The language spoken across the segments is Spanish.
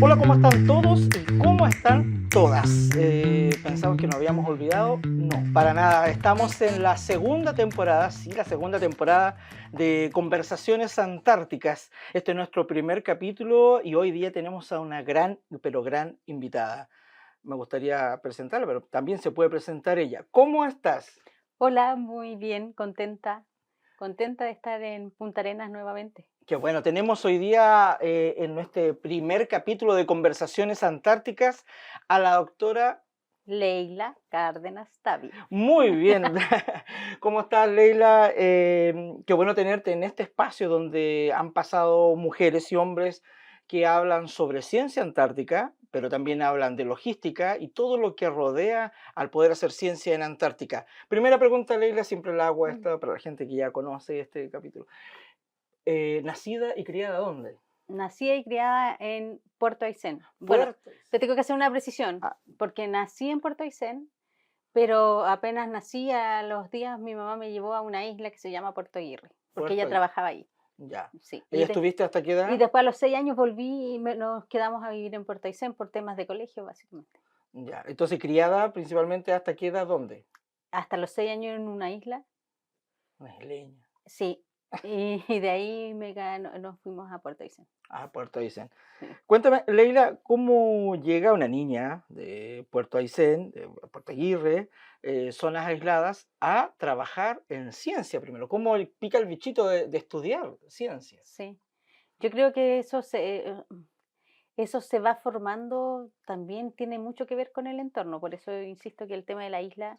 Hola, ¿cómo están todos y cómo están todas? Pensamos que nos habíamos olvidado. No, para nada. Estamos en la segunda temporada, sí, la segunda temporada de Conversaciones Antárticas. Este es nuestro primer capítulo y hoy día tenemos a una gran, pero gran invitada. Me gustaría presentarla, pero también se puede presentar ella. ¿Cómo estás? Hola, muy bien, contenta de estar en Punta Arenas nuevamente. Qué bueno, tenemos hoy día en nuestro primer capítulo de Conversaciones Antárticas a la doctora. Leila Cárdenas Tavi. Muy bien. ¿Cómo estás, Leila? Qué bueno tenerte en este espacio donde han pasado mujeres y hombres que hablan sobre ciencia antártica, pero también hablan de logística y todo lo que rodea al poder hacer ciencia en Antártica. Primera pregunta, Leila, siempre la hago Mm. esta para la gente que ya conoce este capítulo. ¿Nacida y criada dónde? Nací y criada en Puerto Aysén. Bueno, Puerto. te tengo que hacer una precisión, Ah, porque nací en Puerto Aysén, pero apenas nací a los días mi mamá me llevó a una isla que se llama Puerto Aguirre, porque Puerto ella ahí. trabajaba ahí. Ya. Sí. ¿Y estuviste hasta qué Y edad? después a los 6 años volví y nos quedamos a vivir en Puerto Aysén por temas de colegio, básicamente. Ya. Entonces, criada principalmente hasta qué edad, ¿dónde? Hasta los 6 años en una isla. Una isleña. Sí, y de ahí nos fuimos a Puerto Aysén. Ah, Puerto Aysén. Sí. Cuéntame, Leila, ¿cómo llega una niña de Puerto Aysén, de Puerto Aguirre, zonas aisladas, a trabajar en ciencia primero? ¿Cómo pica el bichito de estudiar ciencia? Sí. Yo creo que eso se va formando, también tiene mucho que ver con el entorno, por eso insisto que el tema de la isla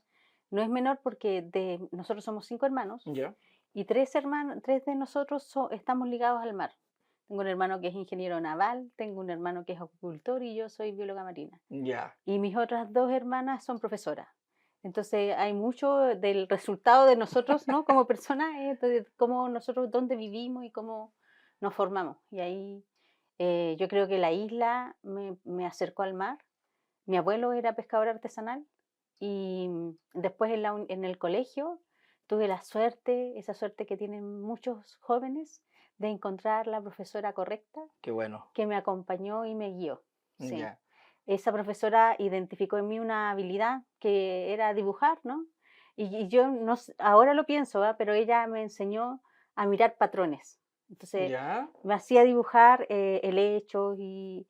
no es menor porque nosotros somos 5 hermanos Ya, y 3 de nosotros estamos ligados al mar. Tengo un hermano que es ingeniero naval, tengo un hermano que es acuicultor y yo soy bióloga marina. ya. Y mis otras 2 hermanas son profesoras. Entonces, hay mucho del resultado de nosotros, ¿no? Como personas, de cómo nosotros, dónde vivimos y cómo nos formamos. Y ahí, yo creo que la isla me acercó al mar. Mi abuelo era pescador artesanal y, después en el colegio tuve la suerte, esa suerte que tienen muchos jóvenes, de encontrar la profesora correcta Qué bueno. que me acompañó y me guió. Sí. Ya. Esa profesora identificó en mí una habilidad que era dibujar, ¿no? Y yo no ahora lo pienso, ¿va? Pero ella me enseñó a mirar patrones. Entonces, Ya. me hacía dibujar helechos y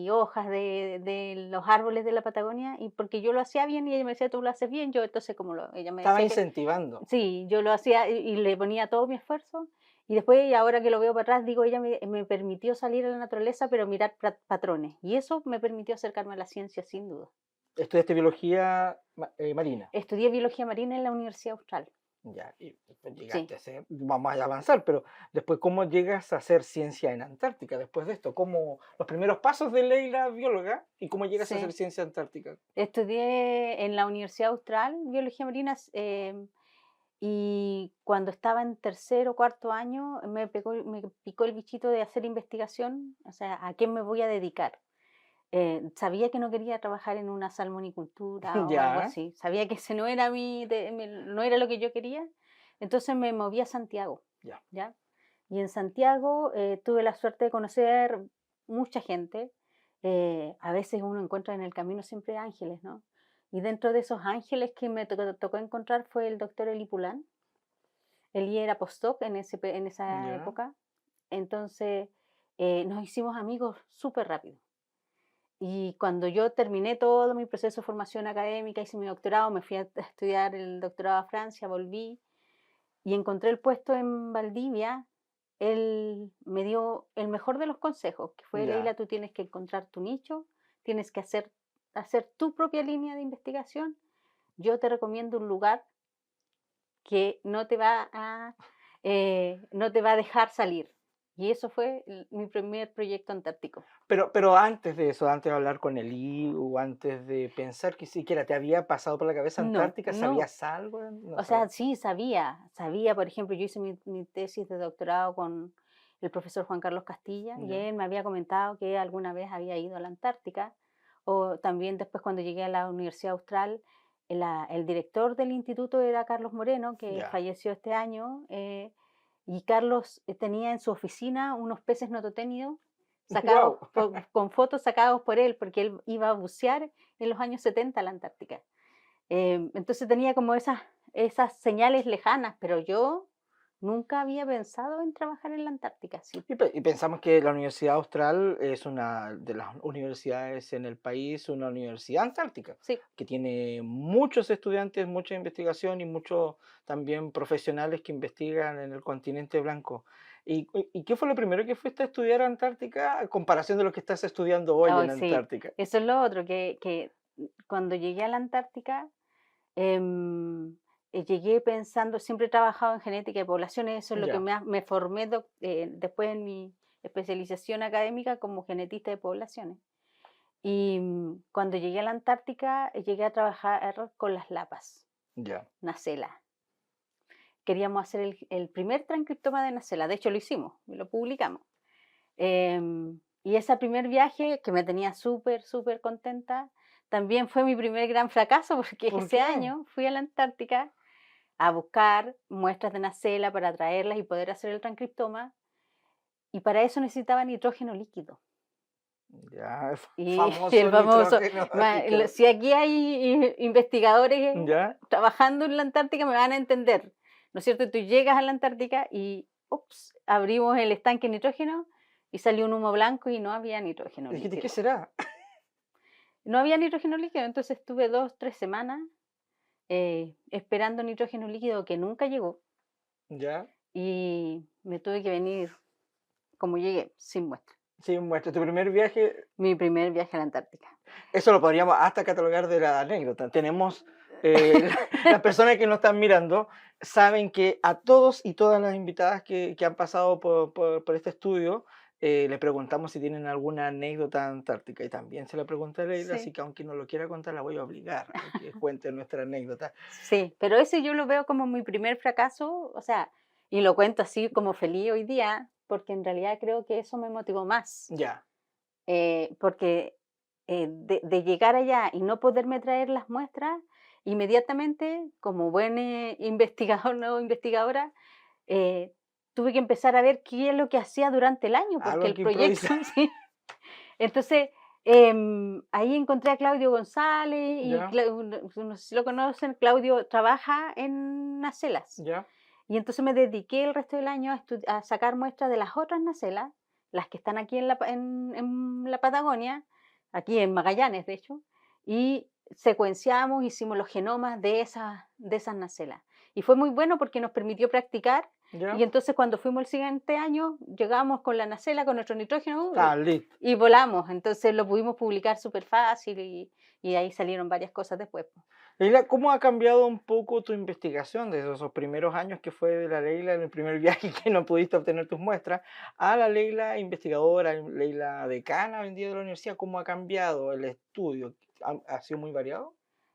hojas de los árboles de la Patagonia, y porque yo lo hacía bien y ella me decía, tú lo haces bien, yo entonces ella me Estaba decía que incentivando. sí, yo lo hacía y le ponía todo mi esfuerzo. Y después, y ahora que lo veo para atrás, digo, ella me permitió salir a la naturaleza, pero mirar patrones. Y eso me permitió acercarme a la ciencia, sin duda. Estudiaste biología marina. Estudié biología marina en la Universidad Austral. Ya, y después Sí. llegaste a ser, vamos a avanzar, pero después, ¿cómo llegas a hacer ciencia en Antártica después de esto? ¿Cómo los primeros pasos de Leila, bióloga, y cómo llegas a hacer Sí. ciencia antártica? Estudié en la Universidad Austral biología marina, y cuando estaba en tercer o cuarto año me picó el bichito de hacer investigación, o sea, ¿a qué me voy a dedicar? Sabía que no quería trabajar en una salmonicultura o algo Ya, así. Sabía que ese no era no era lo que yo quería. Entonces me moví a Santiago, ya. ¿ya? Y en Santiago tuve la suerte de conocer mucha gente. A veces uno encuentra en el camino siempre ángeles, ¿no? Y dentro de esos ángeles que me tocó encontrar fue el doctor Eli Pulán. Eli era postdoc en esa Ya. época. Entonces nos hicimos amigos súper rápido. Y cuando yo terminé todo mi proceso de formación académica, hice mi doctorado, me fui a estudiar el doctorado a Francia, volví y encontré el puesto en Valdivia. Él me dio el mejor de los consejos, que fue: Ya. Leila, tú tienes que encontrar tu nicho, tienes que hacer tu propia línea de investigación. Yo te recomiendo un lugar que no te va a dejar salir. Y eso fue mi primer proyecto antártico. Pero antes de eso, antes de hablar con Eli o antes de pensar que siquiera te había pasado por la cabeza No, Antártica, no. ¿sabías algo? No O sabía. sea, sí, sabía, por ejemplo, yo hice mi tesis de doctorado con el profesor Juan Carlos Castilla y Ya. él me había comentado que alguna vez había ido a la Antártica, o también después cuando llegué a la Universidad Austral, el director del instituto era Carlos Moreno, que Ya. falleció este año, y Carlos tenía en su oficina unos peces nototénidos sacados Wow. con fotos sacados por él, porque él iba a bucear en los años 70 a la Antártica. Entonces tenía como esas señales lejanas, pero yo nunca había pensado en trabajar en la Antártica. Sí, Y pensamos que la Universidad Austral es una de las universidades en el país, una universidad antártica, sí. que tiene muchos estudiantes, mucha investigación y muchos también profesionales que investigan en el continente blanco. ¿Y qué fue lo primero que fuiste a estudiar a Antártica a comparación de lo que estás estudiando hoy Ay, en sí. Antártica? Eso es lo otro, que cuando llegué a la Antártica, em, llegué pensando, siempre he trabajado en genética de poblaciones, eso es lo que Ya, me formé después en mi especialización académica como genetista de poblaciones. Y cuando llegué a la Antártica, llegué a trabajar con las lapas, ya, nacela. Queríamos hacer el primer transcriptoma de nacela, de hecho lo hicimos, y lo publicamos. Y ese primer viaje, que me tenía súper, súper contenta, también fue mi primer gran fracaso, porque ¿por ese qué? año fui a la Antártica a buscar muestras de nacela para traerlas y poder hacer el transcriptoma, y para eso necesitaba nitrógeno líquido. Ya, Y el famoso famoso, nitrógeno líquido. si aquí hay investigadores Ya, trabajando en la Antártica, me van a entender, ¿no es cierto? Tú llegas a la Antártica y, ups, abrimos el estanque de nitrógeno y salió un humo blanco y no había nitrógeno dijiste, ¿qué líquido. será? No había nitrógeno líquido, entonces estuve 2, 3 semanas esperando nitrógeno líquido que nunca llegó Ya, y me tuve que venir como llegué, sin muestra. sí, muestra tu primer viaje. Mi primer viaje a la Antártica. Eso lo podríamos hasta catalogar de la anécdota. Tenemos, las personas que nos están mirando saben que a todos y todas las invitadas que han pasado por este estudio, le preguntamos si tienen alguna anécdota antártica. Y también se la pregunté a Leila, así Sí. que aunque no lo quiera contar, la voy a obligar a que cuente nuestra anécdota. Sí, pero ese yo lo veo como mi primer fracaso, o sea, y lo cuento así como feliz hoy día, porque en realidad creo que eso me motivó más, Ya, porque de llegar allá y no poderme traer las muestras, inmediatamente, como buen investigador o investigadora, eh, tuve que empezar a ver qué es lo que hacía durante el año, porque algo el que proyecto, improvisar. sí. Entonces, ahí encontré a Claudio González y Ya, no sé si lo conocen, Claudio trabaja en nacelas. ya, Y entonces me dediqué el resto del año a sacar muestras de las otras nacelas, las que están aquí en la Patagonia, aquí en Magallanes, de hecho, y secuenciamos, hicimos los genomas de esas nacelas. Y fue muy bueno porque nos permitió practicar y ya. entonces cuando fuimos el siguiente año, llegamos con la nacela, con nuestro nitrógeno Ah, listo. y volamos. Entonces lo pudimos publicar súper fácil y ahí salieron varias cosas después, po. Leila, ¿cómo ha cambiado un poco tu investigación desde esos primeros años que fue de la Leila en el primer viaje que no pudiste obtener tus muestras a la Leila investigadora, Leila decana hoy en día de la universidad? ¿Cómo ha cambiado el estudio? ¿Ha sido muy variado?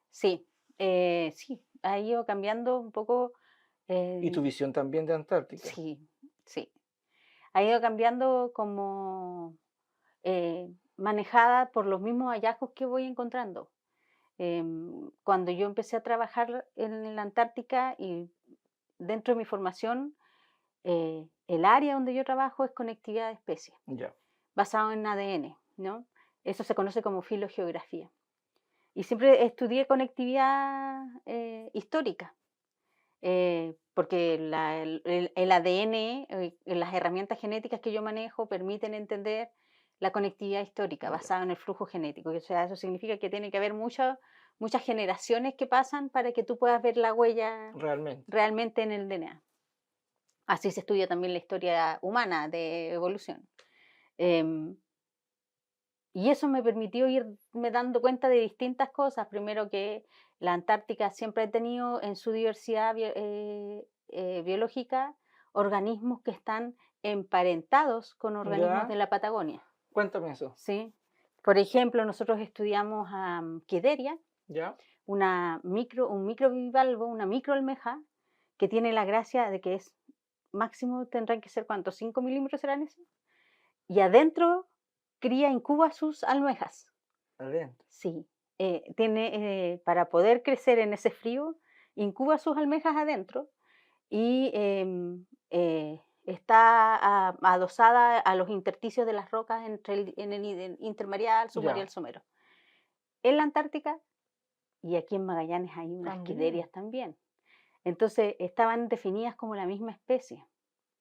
Sí, sí, ha ido cambiando un poco. Y tu eh, visión también de Antártica. sí, sí. Ha ido cambiando como manejada por los mismos hallazgos que voy encontrando. Cuando yo empecé a trabajar en la Antártica y dentro de mi formación, el área donde yo trabajo es conectividad de especies, Ya, basado en ADN, ¿no? Eso se conoce como filogeografía. Y siempre estudié conectividad histórica. Porque el ADN, las herramientas genéticas que yo manejo permiten entender la conectividad histórica ya, basada en el flujo genético. O sea, eso significa que tiene que haber muchas generaciones que pasan para que tú puedas ver la huella realmente. realmente en el DNA. Así se estudia también la historia humana de evolución. Em, y eso me permitió irme dando cuenta de distintas cosas. Primero que la Antártica siempre ha tenido en su diversidad biológica organismos que están emparentados con organismos Ya, de la Patagonia, cuéntame eso. ¿sí? Por ejemplo, nosotros estudiamos a Quideria, Ya, un microbivalvo, una microalmeja, que tiene la gracia de que es máximo tendrán que ser, ¿cuántos? ¿5 milímetros serán eso? Y adentro incuba sus almejas. adentro. Sí, para poder crecer en ese frío, incuba sus almejas adentro y está adosada a los intersticios de las rocas entre en el intermareal, submareal, Ya. somero. En la Antártica y aquí en Magallanes hay unas También. quiderias también. Entonces estaban definidas como la misma especie.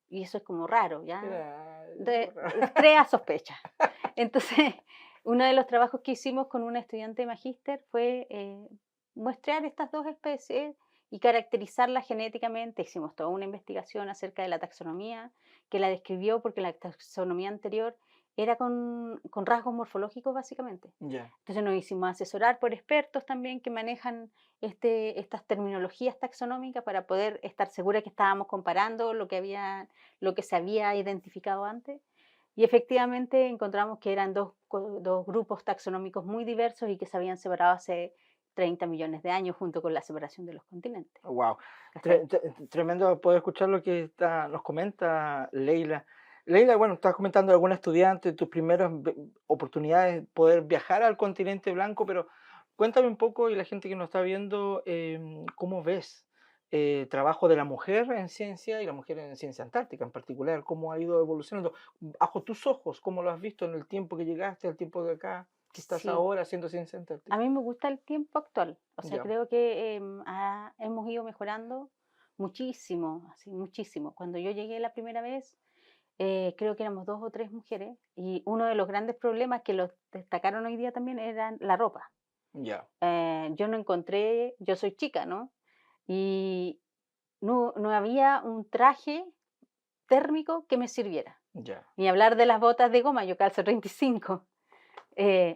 Y eso es como raro, ¿ya? Era Crea sospecha. Entonces, uno de los trabajos que hicimos con una estudiante de magíster fue muestrear estas dos especies y caracterizarlas genéticamente. Hicimos toda una investigación acerca de la taxonomía, que la describió porque la taxonomía anterior era con rasgos morfológicos básicamente. Ya. Entonces nos hicimos asesorar por expertos también que manejan estas terminologías taxonómicas para poder estar seguras que estábamos comparando lo que se había identificado antes. Y efectivamente encontramos que eran dos grupos taxonómicos muy diversos y que se habían separado hace 30 millones de años junto con la separación de los continentes. Wow. ¿Cachai? Tremendo poder escuchar lo que nos comenta Leila. Leila, bueno, estás comentando de alguna estudiante, tus primeras oportunidades de poder viajar al continente blanco, pero cuéntame un poco y la gente que nos está viendo, ¿cómo ves trabajo de la mujer en ciencia y la mujer en ciencia antártica en particular? ¿Cómo ha ido evolucionando? Bajo tus ojos, ¿cómo lo has visto en el tiempo que llegaste, el tiempo de acá, que estás Sí, ahora haciendo ciencia antártica? a mí me gusta el tiempo actual. O sea, Ya, creo que hemos ido mejorando muchísimo, así, muchísimo. Cuando yo llegué la primera vez, creo que éramos 2 o 3 mujeres y uno de los grandes problemas que los destacaron hoy día también era la ropa. ya, Yo no encontré, yo soy chica, ¿no? Y no había un traje térmico que me sirviera. ya. Ni hablar de las botas de goma, yo calzo 35.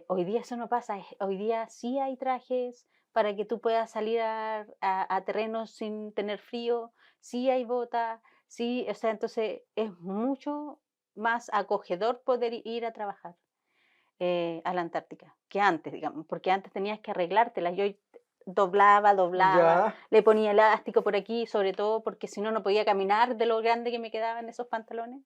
Hoy día eso no pasa, hoy día sí hay trajes para que tú puedas salir a terrenos sin tener frío, sí hay botas, sí, o sea, entonces es mucho más acogedor poder ir a trabajar a la Antártica que antes, digamos, porque antes tenías que arreglártela. Yo doblaba, Ya, le ponía elástico por aquí, sobre todo porque si no, no podía caminar de lo grande que me quedaban esos pantalones.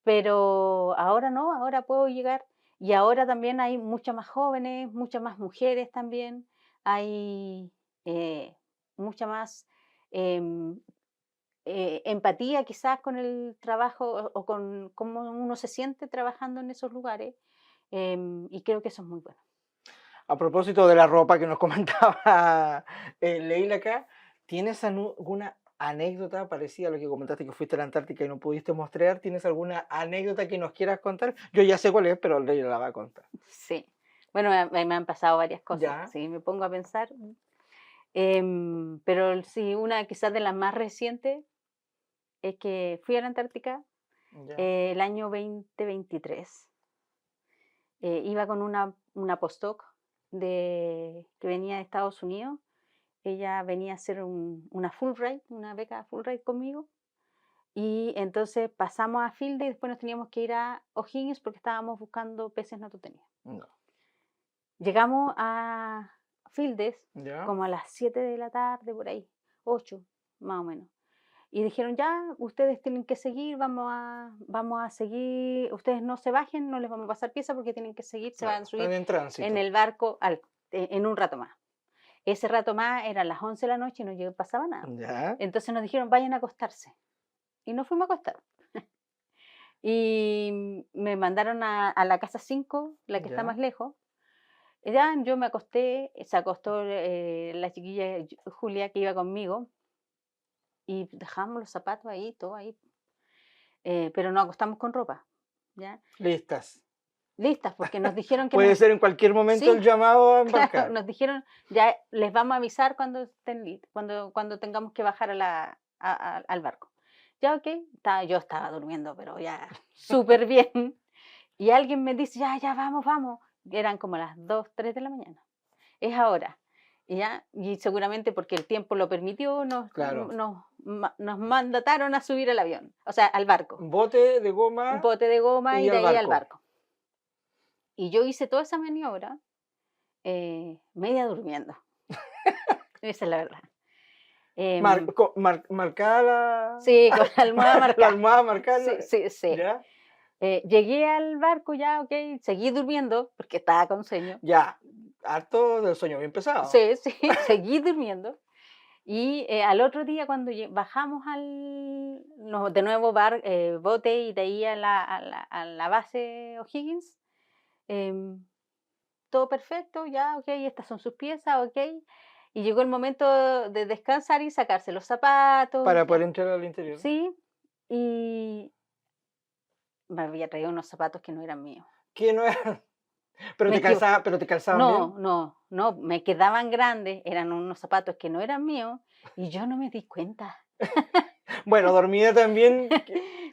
Pero ahora no, ahora puedo llegar y ahora también hay muchas más jóvenes, muchas más mujeres también, hay mucha más em, empatía quizás con el trabajo o con cómo uno se siente trabajando en esos lugares y creo que eso es muy bueno. a propósito de la ropa que nos comentaba Leila acá, ¿tienes alguna anécdota parecida a lo que comentaste que fuiste a la Antártica y no pudiste mostrar? ¿Tienes alguna anécdota que nos quieras contar? Yo ya sé cuál es, pero Leila la va a contar. Sí, bueno, me han pasado varias cosas, Ya, si me pongo a pensar, pero sí, una quizás de las más recientes es que fui a la Antártica ya, el año 2023. Iba con una postdoc que venía de Estados Unidos. Ella venía a hacer una Fulbright, una beca Fulbright conmigo. Y entonces pasamos a Fielde y después nos teníamos que ir a O'Higgins porque estábamos buscando peces no tutenidos. no, Llegamos a Fieldes ya, como a las 7 de la tarde, por ahí, 8 más o menos. Y dijeron, ya, ustedes tienen que seguir, vamos a seguir, ustedes no se bajen, no les vamos a pasar pieza porque tienen que seguir, se van claro, a están subir en en tránsito. el barco en un rato más. Ese rato más eran las 11 de la noche y no pasaba nada. Ya, Entonces nos dijeron, vayan a acostarse. Y nos fuimos a acostar. Y me mandaron a la casa 5, la que está ya, más lejos. Y ya yo me acosté, se acostó la chiquilla Julia que iba conmigo y dejamos los zapatos ahí, todo ahí, pero nos acostamos con ropa, ¿ya? listas. Listas, porque nos dijeron que Puede ser en cualquier momento el sí, llamado a claro, embarcar. nos dijeron, ya les vamos a avisar cuando cuando tengamos que bajar al barco. Ya, ok, yo estaba durmiendo, pero ya súper bien. Y alguien me dice, ya, ya, vamos, vamos. Y eran como las 2 3 de la mañana. Es ahora. Y seguramente porque el tiempo lo permitió, Claro. nos mandataron a subir al avión, o sea, al barco. Bote de Un goma bote de goma y y de al ahí al barco. barco. Y yo hice toda esa maniobra media durmiendo. Esa es la verdad. Marcada Sí, con la almohada la marcada. almohada marcada, Sí, sí, sí. ¿ya? Llegué al barco ya, ok, seguí durmiendo porque estaba con sueño. Ya, harto del sueño bien pesado. Sí, sí, seguí durmiendo. Y al otro día cuando bajamos de nuevo bote y de ahí a la base O'Higgins, em, todo perfecto, ya, ok, estas son sus piezas, ok. Y llegó el momento de descansar y sacarse los zapatos, Para poder ya. entrar al interior. Sí, y me había traído unos zapatos que no eran míos. Que no era... Pero Me te equivo- calzaba, pero te calzaban No, bien. no, me quedaban grandes, eran unos zapatos que no eran míos y yo no me di cuenta. Bueno, dormida también.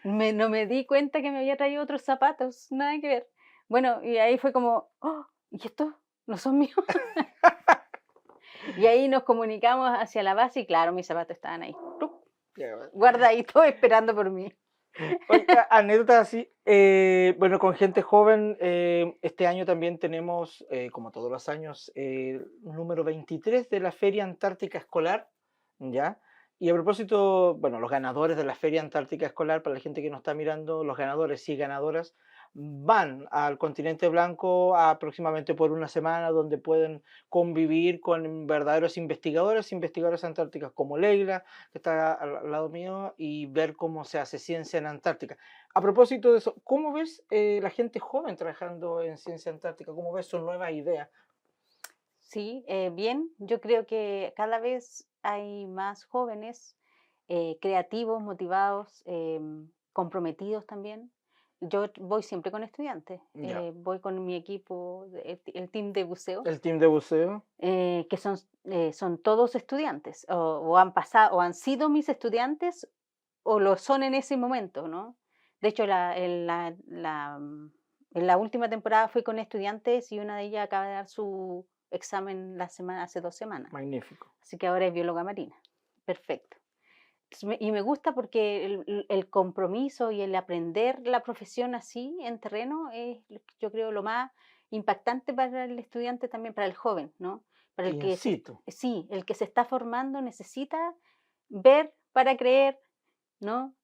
No me di cuenta que me había traído otros zapatos, nada que ver. Bueno, y ahí fue como, oh, ¿y estos no son míos? Y ahí nos comunicamos hacia la base y claro, mis zapatos estaban ahí, ¡tuc! Guardaditos esperando por mí. Oiga, anécdota así, bueno, con gente joven, este año también tenemos, como todos los años, número 23 de la Feria Antártica Escolar, ¿ya? Y a propósito, bueno, los ganadores de la Feria Antártica Escolar, para la gente que nos está mirando, los ganadores y ganadoras van al continente blanco aproximadamente por una semana, donde pueden convivir con verdaderos investigadores antárticas como Leila, que está al lado mío, y ver cómo se hace ciencia en Antártica. A propósito de eso, ¿cómo ves la gente joven trabajando en ciencia antártica? ¿Cómo ves sus nuevas ideas? Sí, bien, yo creo que cada vez hay más jóvenes creativos, motivados, comprometidos también. Yo voy siempre con estudiantes, Ya. voy con mi equipo, el team de buceo, El team de buceo. que son todos estudiantes, o han pasado, o han sido mis estudiantes, o lo son en ese momento, ¿no? De hecho, en la última temporada fui con estudiantes y una de ellas acaba de dar su examen hace 2 semanas. Magnífico. Así que ahora es bióloga marina. Perfecto. Y me gusta porque el compromiso y el aprender la profesión así en terreno es, yo creo, lo más impactante para el estudiante también, para el joven, ¿no? Para el In que situ. sí, el que se está formando necesita ver para creer, ¿no?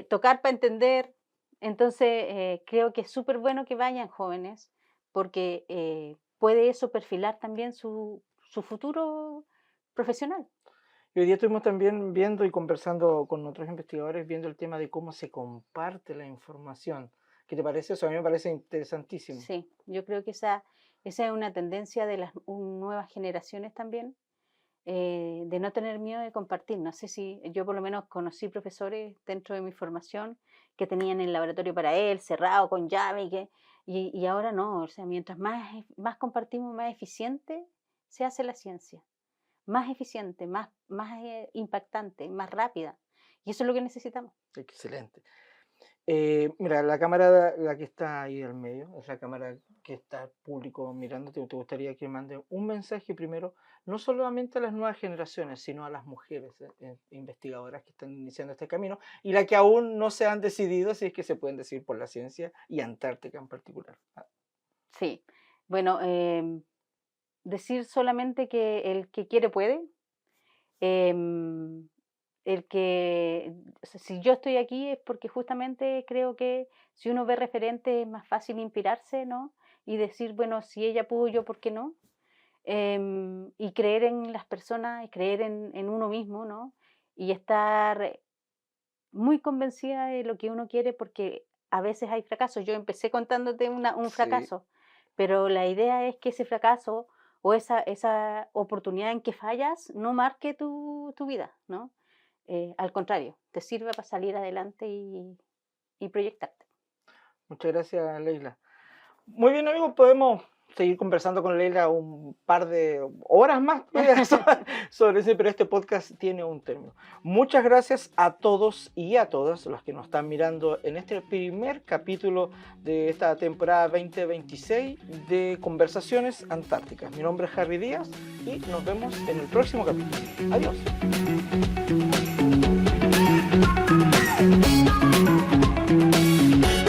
Tocar para entender. Entonces, creo que es súper bueno que vayan jóvenes porque puede eso perfilar también su futuro profesional. Y hoy día estuvimos también viendo y conversando con otros investigadores, viendo el tema de cómo se comparte la información. ¿Qué te parece eso? A mí me parece interesantísimo. Sí, yo creo que esa es una tendencia de las nuevas generaciones también, de no tener miedo de compartir. No sé si yo por lo menos conocí profesores dentro de mi formación que tenían el laboratorio para él, cerrado, con llave, y ahora no. O sea, mientras más compartimos, más eficiente se hace la ciencia. Más eficiente, más impactante, más rápida. Y eso es lo que necesitamos. Excelente. Mira, la cámara, la que está ahí al medio, es la cámara que está público mirando. ¿Te gustaría que mande un mensaje primero, no solamente a las nuevas generaciones, sino a las mujeres investigadoras que están iniciando este camino y las que aún no se han decidido si es que se pueden decidir por la ciencia y Antártica en particular? Sí. Bueno, decir solamente que el que quiere puede. Em, o sea, si yo estoy aquí es porque justamente creo que si uno ve referentes es más fácil inspirarse, ¿no? Y decir, bueno, si ella pudo, yo, ¿por qué no? Y creer en las personas y creer en uno mismo, ¿no? Y estar muy convencida de lo que uno quiere porque a veces hay fracasos. Yo empecé contándote un Sí, fracaso, pero la idea es que ese fracaso o esa oportunidad en que fallas no marque tu vida, ¿no? Al contrario, te sirve para salir adelante y proyectarte. muchas gracias, Leila. Muy bien, amigos, podemos seguir conversando con Leila un par de horas más sobre eso, pero este podcast tiene un término. Muchas gracias a todos y a todas los que nos están mirando en este primer capítulo de esta temporada 2026 de Conversaciones Antárticas. Mi nombre es Harry Díaz y nos vemos en el próximo capítulo. Adiós.